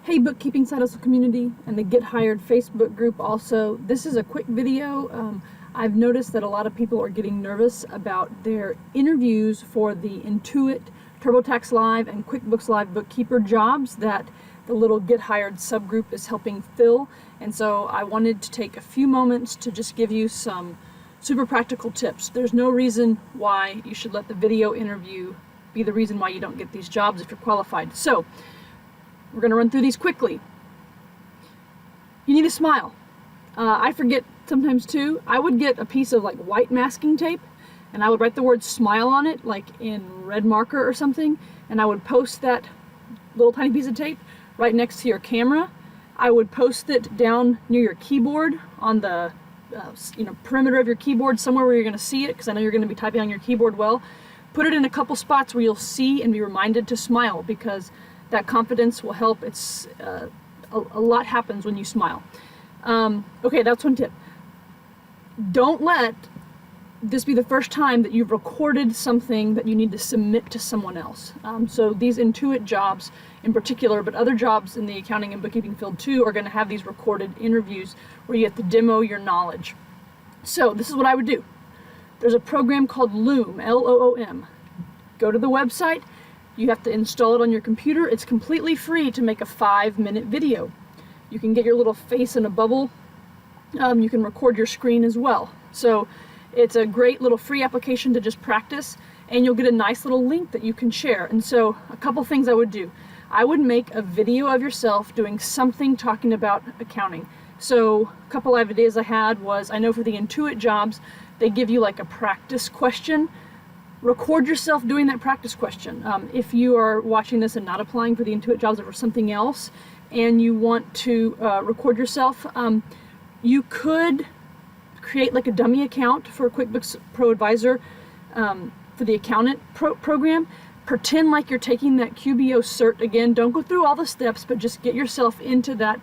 Hey Bookkeeping Side Hustle community and the Get Hired Facebook group also. This is a quick video. I've noticed that a lot of people are getting nervous about their interviews for the Intuit, TurboTax Live, and QuickBooks Live Bookkeeper jobs that the little Get Hired subgroup is helping fill. And so I wanted to take a few moments to just give you some super practical tips. There's no reason why you should let the video interview be the reason why you don't get these jobs if you're qualified. So we're going to run through these quickly. You need a smile. I forget sometimes too. I would get a piece of like white masking tape and I would write the word smile on it like in red marker or something, and I would post that little tiny piece of tape right next to your camera. I would post it down near your keyboard on the perimeter of your keyboard, somewhere where you're going to see it, because I know you're going to be typing on your keyboard well. Put it in a couple spots where you'll see and be reminded to smile, because that confidence will help. It's a lot happens when you smile. Okay, that's one tip. Don't let this be the first time that you've recorded something that you need to submit to someone else. So these Intuit jobs in particular, but other jobs in the accounting and bookkeeping field too, are going to have these recorded interviews where you have to demo your knowledge. So this is what I would do. There's a program called Loom, L-O-O-M. Go to the website. You have to install it on your computer. It's completely free to make a 5-minute video. You can get your little face in a bubble. You can record your screen as well. So it's a great little free application to just practice, and you'll get a nice little link that you can share. And so a couple things I would do. I would make a video of yourself doing something talking about accounting. So a couple of ideas I had was, I know for the Intuit jobs, they give you like a practice question. Record yourself doing that practice question. If you are watching this and not applying for the Intuit jobs or for something else, and you want to record yourself, you could create like a dummy account for QuickBooks ProAdvisor for the accountant program. Pretend like you're taking that QBO cert again. Don't go through all the steps, but just get yourself into that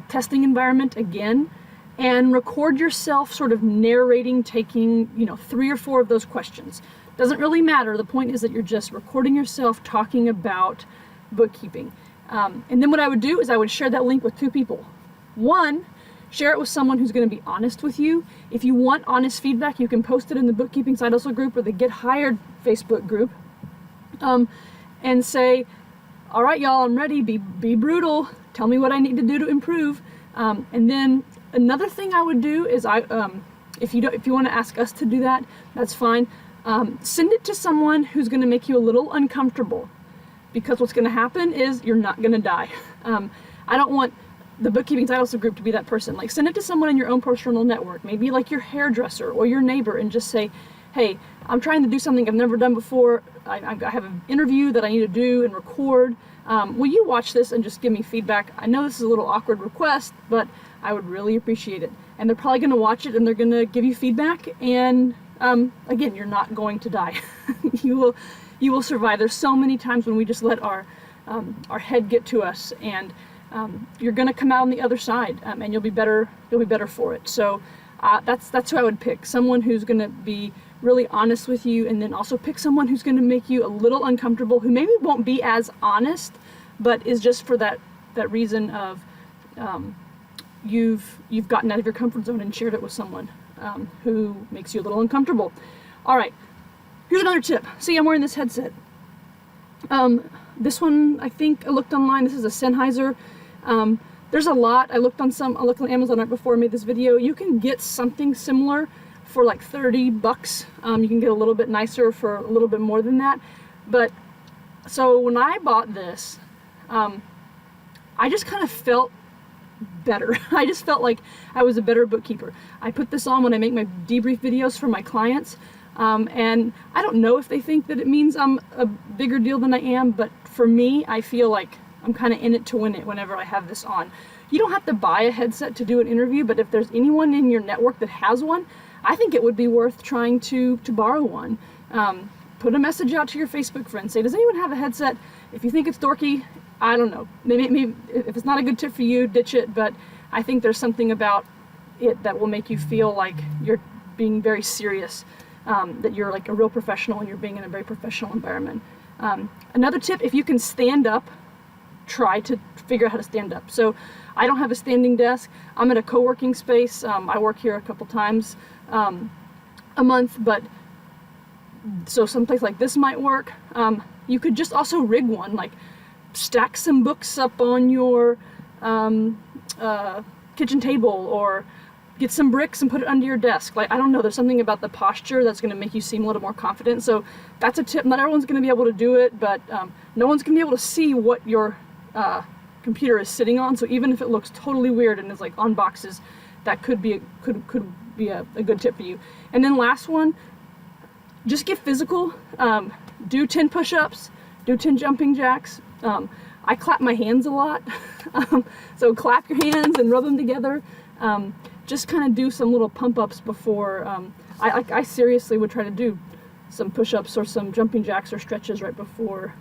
testing environment again, and record yourself sort of narrating, taking 3 or 4 of those questions. Doesn't really matter. The point is that you're just recording yourself talking about bookkeeping. And then what I would do is I would share that link with 2 people. One, share it with someone who's going to be honest with you. If you want honest feedback, you can post it in the Bookkeeping Side Hustle group or the Get Hired Facebook group, and say, all right, y'all, I'm ready. Be brutal. Tell me what I need to do to improve. And then another thing I would do is if you want to ask us to do that, that's fine. Send it to someone who's going to make you a little uncomfortable, because what's going to happen is you're not going to die. I don't want the Bookkeeping Side Hustle group to be that person. Like, send it to someone in your own personal network, maybe like your hairdresser or your neighbor, and just say, hey, I'm trying to do something I've never done before. I have an interview that I need to do and record. Will you watch this and just give me feedback? I know this is a little awkward request, but I would really appreciate it. And they're probably going to watch it and they're going to give you feedback, and again, you're not going to die. You will survive. There's so many times when we just let our head get to us, and you're going to come out on the other side, and you'll be better for it. So that's who I would pick. Someone who's going to be really honest with you, and then also pick someone who's going to make you a little uncomfortable, who maybe won't be as honest, but is just for that reason of you've gotten out of your comfort zone and shared it with someone who makes you a little uncomfortable. All right, here's another tip. See, I'm wearing this headset. This one, I think I looked online. This is a Sennheiser. There's a lot. I looked on Amazon right before I made this video. You can get something similar for like $30. You can get a little bit nicer for a little bit more than that. But so when I bought this, I just kind of felt better. I just felt like I was a better bookkeeper. I put this on when I make my debrief videos for my clients, and I don't know if they think that it means I'm a bigger deal than I am, but for me, I feel like I'm kind of in it to win it whenever I have this on. You don't have to buy a headset to do an interview, but if there's anyone in your network that has one, I think it would be worth trying to borrow one. Put a message out to your Facebook friends. Say, does anyone have a headset? If you think it's dorky, I don't know. Maybe if it's not a good tip for you, ditch it. But I think there's something about it that will make you feel like you're being very serious, that you're like a real professional and you're being in a very professional environment. Another tip, if you can stand up try to figure out how to stand up. So I don't have a standing desk. I'm at a co-working space. I work here a couple times a month, but so someplace like this might work. You could just also rig one, like stack some books up on your kitchen table, or get some bricks and put it under your desk. Like, I don't know, there's something about the posture that's going to make you seem a little more confident. So that's a tip. Not everyone's going to be able to do it, but no one's going to be able to see what your computer is sitting on. So even if it looks totally weird and is like on boxes, that could be a good tip for you. And then last one, just get physical. Do 10 push-ups, do 10 jumping jacks. I clap my hands a lot. So clap your hands and rub them together. Just kind of do some little pump-ups before. I seriously would try to do some push-ups or some jumping jacks or stretches right before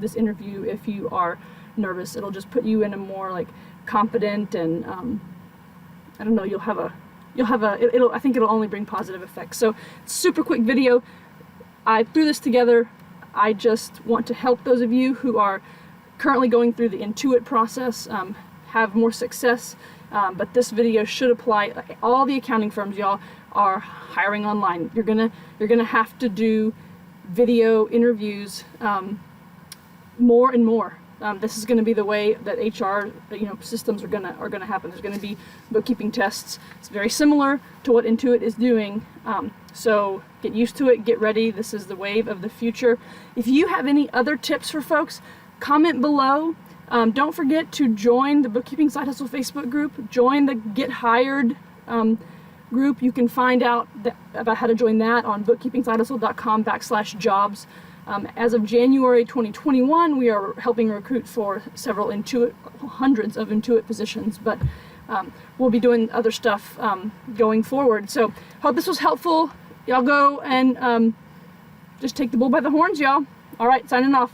this interview if you are nervous. It'll just put you in a more like confident, and I don't know, I think it'll only bring positive effects. So super quick video. I threw this together. I just want to help those of you who are currently going through the Intuit process have more success. But this video should apply. All the accounting firms, y'all, are hiring online. You're gonna have to do video interviews more and more. This is going to be the way that HR, systems are gonna happen. There's going to be bookkeeping tests. It's very similar to what Intuit is doing. So get used to it. Get ready. This is the wave of the future. If you have any other tips for folks, comment below. Don't forget to join the Bookkeeping Side Hustle Facebook group. Join the Get Hired group. You can find out about how to join that on bookkeepingsidehustle.com/jobs. As of January 2021, we are helping recruit for several hundreds of Intuit positions, but we'll be doing other stuff going forward. So hope this was helpful. Y'all go and just take the bull by the horns, y'all. All right, signing off.